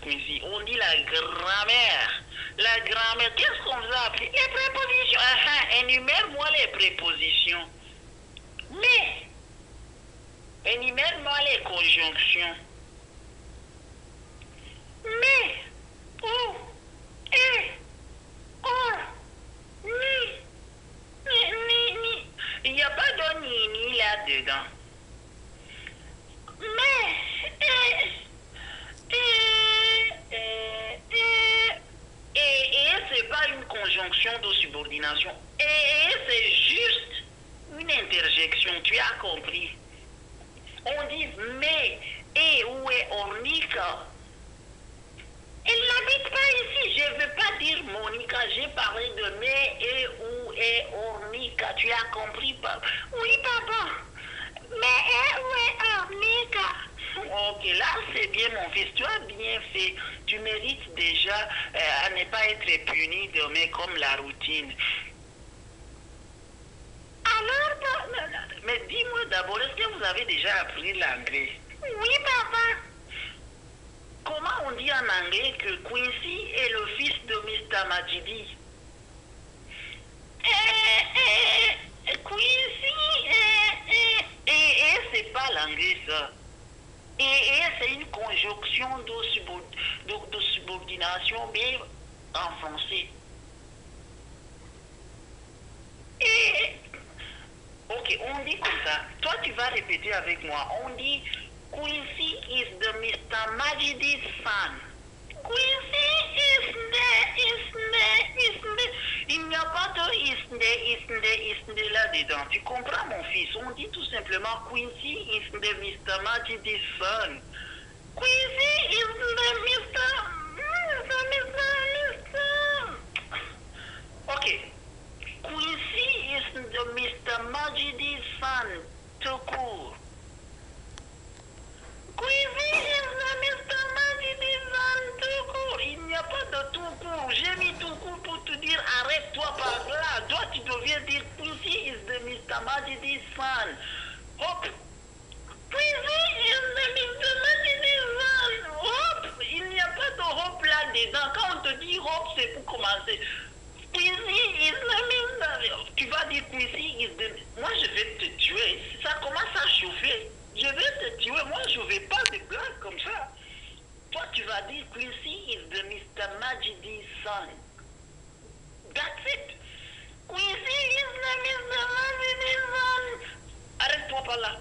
Quincy. On dit la grammaire. La grammaire, qu'est-ce qu'on vous a appris? Les prépositions. Énumère-moi les prépositions. Mais, énumère-moi les conjonctions. Mais, ou, et, or, ni. Il n'y a pas de ni là-dedans. Mais, c'est pas une conjonction de subordination. C'est juste une interjection. Tu as compris. On dit mais, et où est Ornica? Elle n'habite pas ici. Je ne veux pas dire Monica. J'ai parlé de mais, et où est Ornica? Tu as compris, papa? Oui, papa. Mais où est Ornica? Ok, là c'est bien mon fils, tu as bien fait. Tu mérites déjà à ne pas être puni demain comme la routine. Alors, mais dis-moi d'abord, est-ce que vous avez déjà appris l'anglais? Oui, papa. Comment on dit en anglais que Quincy est le fils de Mr. Majidi? Quincy c'est pas l'anglais ça. Et c'est une conjonction de subordination, mais en français. Ok, on dit comme ça. Toi, tu vas répéter avec moi. On dit Quincy is the Mr. Majidi's son. Quincy is the. Il n'y a pas de is the là-dedans. Tu comprends, mon fils? On dit tout simplement Quincy is the Mr. Majidi's son. Quincy is the Mr. Ok. Quincy is the Mr. Majidi's son. Tout court. Quincy is the Mr. Majidi's son. Tout court. Il n'y a pas de tout court. J'ai mis tout court pour te dire arrête-toi par là. Toi, tu deviens dire Quincy is the Mr. Majidi's son. Hop. Quincy is the Mr. Majidi's son. Hop. Il n'y a pas de hop là-dedans. Quand on te dit hop, c'est pour commencer. Quincy is the Mr. Tu vas dire Quincy is the. Moi, je vais te tuer. Ça commence à chauffer. Je vais te tuer. Moi, je ne vais pas de blagues comme ça. Toi, tu vas dire Quincy is the Mr. Majidi's son. That's it. Quincy is the Mr. Majidi's son. Arrête-toi par là.